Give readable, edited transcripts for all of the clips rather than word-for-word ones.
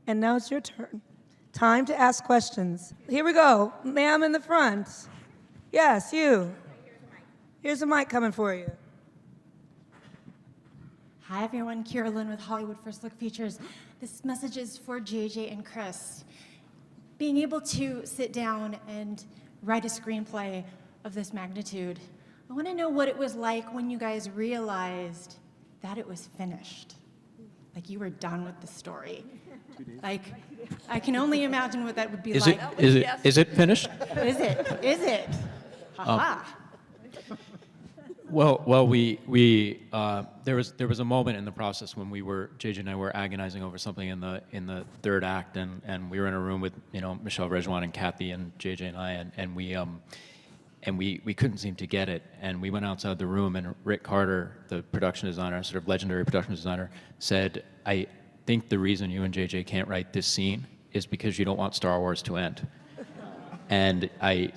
And now it's your turn. Time to ask questions. Here we go. Ma'am in the front. Yes, you. Here's a mic coming for you. Hi everyone, Kira Lynn with Hollywood First Look Features. This message is for JJ and Chris. Being able to sit down and write a screenplay of this magnitude, I want to know what it was like when you guys realized that it was finished. Like you were done with the story. Like, I can only imagine what that would be like. Is it finished? Is it? Is it? Ha-ha. Well, there was a moment in the process when JJ and I were agonizing over something in the third act, and we were in a room with Michelle Rejwan and Kathy and JJ and I, and we couldn't seem to get it, and we went outside the room, and Rick Carter, the production designer, sort of legendary production designer, said, "I think the reason you and JJ can't write this scene is because you don't want Star Wars to end." And I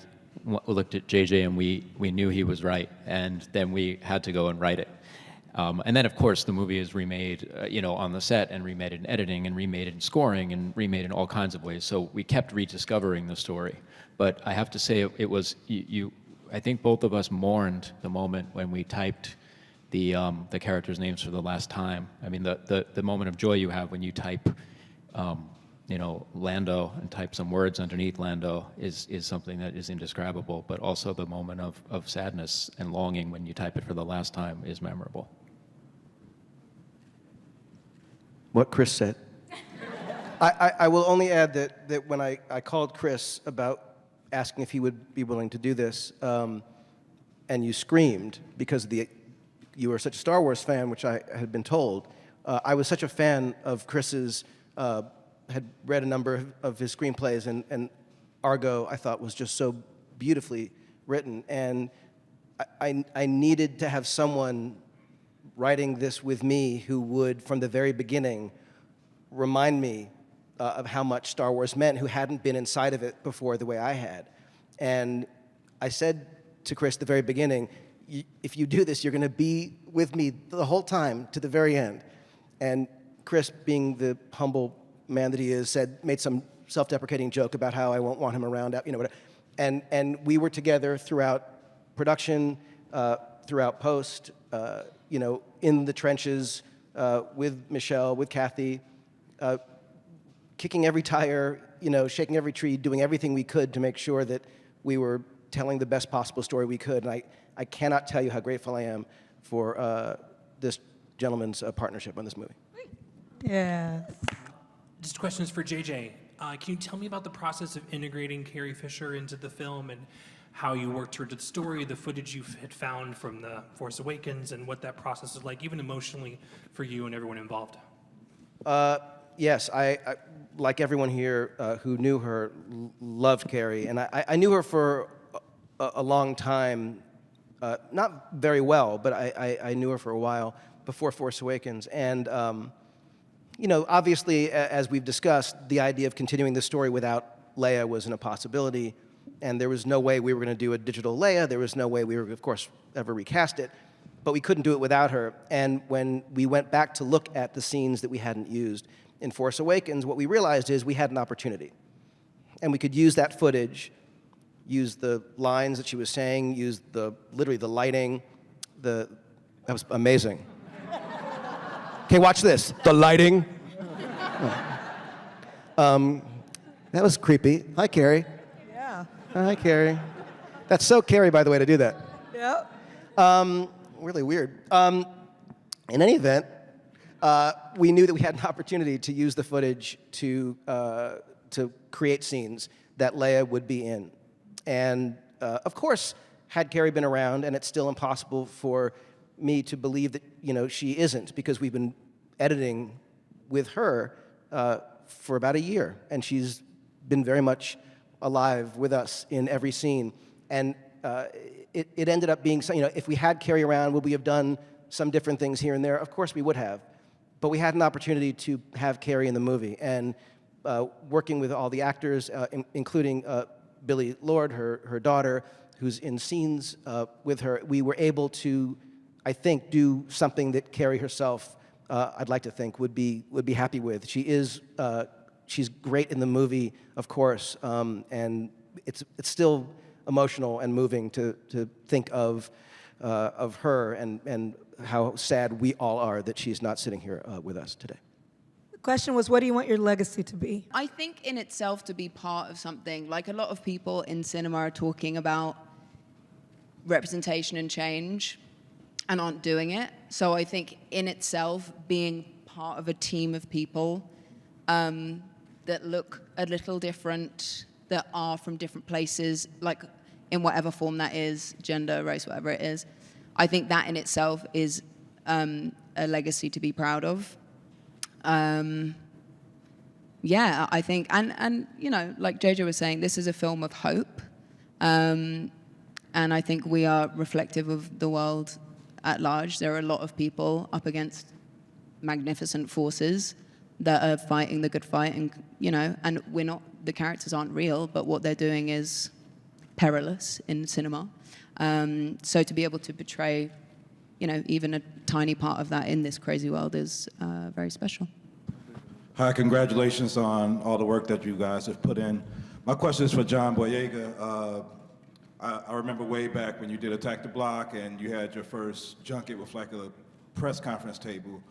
looked at JJ and we knew he was right, and then we had to go and write it. And then of course the movie is remade on the set, and remade in editing, and remade in scoring, and remade in all kinds of ways. So we kept rediscovering the story. But I have to say it was, I think both of us mourned the moment when we typed the characters' names for the last time. I mean, the moment of joy you have when you type Lando and type some words underneath Lando is something that is indescribable, but also the moment of sadness and longing when you type it for the last time is memorable. What Chris said. I will only add that when I called Chris about asking if he would be willing to do this, and you screamed because you were such a Star Wars fan, which I had been told. I was such a fan of Chris's, had read a number of his screenplays, and Argo I thought was just so beautifully written, and I needed to have someone writing this with me who would, from the very beginning, remind me of how much Star Wars meant, who hadn't been inside of it before the way I had. And I said to Chris at the very beginning, if you do this, you're going to be with me the whole time to the very end. And Chris, being the humble man that he is, made some self-deprecating joke about how I won't want him around, whatever. And we were together throughout production, throughout post, in the trenches with Michelle, with Kathy, kicking every tire, shaking every tree, doing everything we could to make sure that we were telling the best possible story we could. And I cannot tell you how grateful I am for this gentleman's partnership on this movie. Yeah. Just questions for JJ. Can you tell me about the process of integrating Carrie Fisher into the film, and how you worked towards the story, the footage you had found from The Force Awakens, and what that process is like, even emotionally, for you and everyone involved? Yes, I like everyone here who knew her, loved Carrie, and I knew her for a long time, not very well, but I knew her for a while before Force Awakens, and obviously, as we've discussed, the idea of continuing the story without Leia wasn't a possibility, and there was no way we were going to do a digital Leia. There was no way we were, of course, ever recast it, but we couldn't do it without her. And when we went back to look at the scenes that we hadn't used in Force Awakens, what we realized is we had an opportunity, and we could use that footage, use the lines that she was saying, use literally the lighting. That was amazing. Okay, watch this. The lighting. That was creepy. Hi, Carrie. Yeah. Hi, Carrie. That's so Carrie, by the way, to do that. Yep. Really weird. In any event, we knew that we had an opportunity to use the footage to create scenes that Leia would be in. And of course, had Carrie been around, and it's still impossible for me to believe that she isn't, because we've been editing with her for about a year, and she's been very much alive with us in every scene. And it ended up being, if we had Carrie around, would we have done some different things here and there? Of course we would have. But we had an opportunity to have Carrie in the movie, and working with all the actors, including Billie Lourd, her daughter, who's in scenes with her, we were able to, I think, do something that Carrie herself, I'd like to think, would be happy with. She is she's great in the movie, of course, and it's still emotional and moving to think of her and how sad we all are that she's not sitting here with us today. The question was, what do you want your legacy to be? I think in itself to be part of something, like a lot of people in cinema are talking about representation and change and aren't doing it. So I think in itself being part of a team of people that look a little different, that are from different places, like in whatever form that is, gender, race, whatever it is, I think that in itself is a legacy to be proud of. Yeah, I think, and you know, like JJ was saying, this is a film of hope, and I think we are reflective of the world at large. There are a lot of people up against magnificent forces that are fighting the good fight, and you know, and we're not, the characters aren't real, but what they're doing is perilous in cinema. So to be able to portray, you know, even a tiny part of that in this crazy world is very special. Hi, congratulations on all the work that you guys have put in. My question is for John Boyega. I remember way back when you did Attack the Block and you had your first junket with like a press conference table.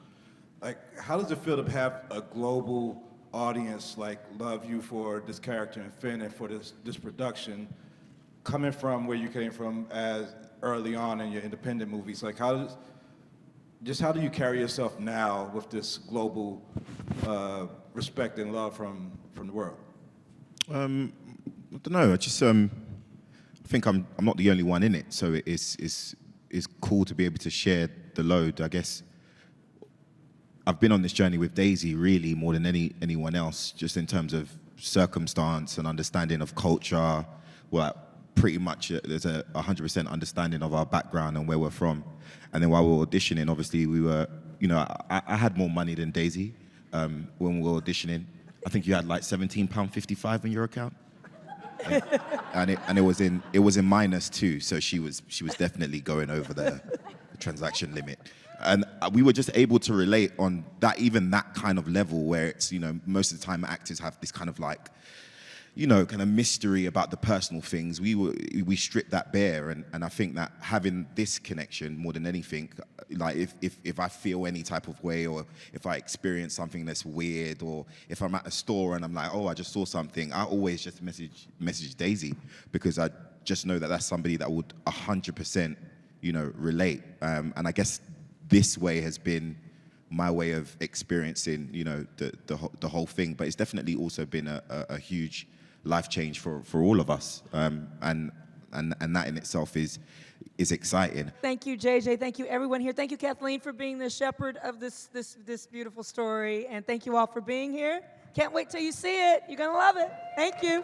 Like, how does it feel to have a global audience like love you for this character and Finn and for this production, coming from where you came from as early on in your independent movies? Like, how do you carry yourself now with this global respect and love from the world? I don't know. I just I think I'm not the only one in it, so it's cool to be able to share the load. I guess I've been on this journey with Daisy really more than anyone else, just in terms of circumstance and understanding of culture. Well, pretty much there's a 100% understanding of our background and where we're from. And then while we were auditioning, obviously we were, you know, I had more money than Daisy when we were auditioning. I think you had like £17.55 in your account. And it was in minus too, so she was definitely going over the transaction limit. And we were just able to relate on that, even that kind of level where it's, you know, most of the time actors have this kind of like, you know, kind of mystery about the personal things. We stripped that bare, and I think that having this connection more than anything, like if I feel any type of way, or if I experience something that's weird, or if I'm at a store and I'm like, oh, I just saw something, I always just message Daisy, because I just know that that's somebody that would 100%, you know, relate. And I guess this way has been my way of experiencing, you know, the whole thing. But it's definitely also been a huge life change for all of us, and that in itself is exciting. Thank you, JJ. Thank you, everyone here. Thank you, Kathleen, for being the shepherd of this beautiful story, and thank you all for being here. Can't wait till you see it. You're gonna love it. Thank you.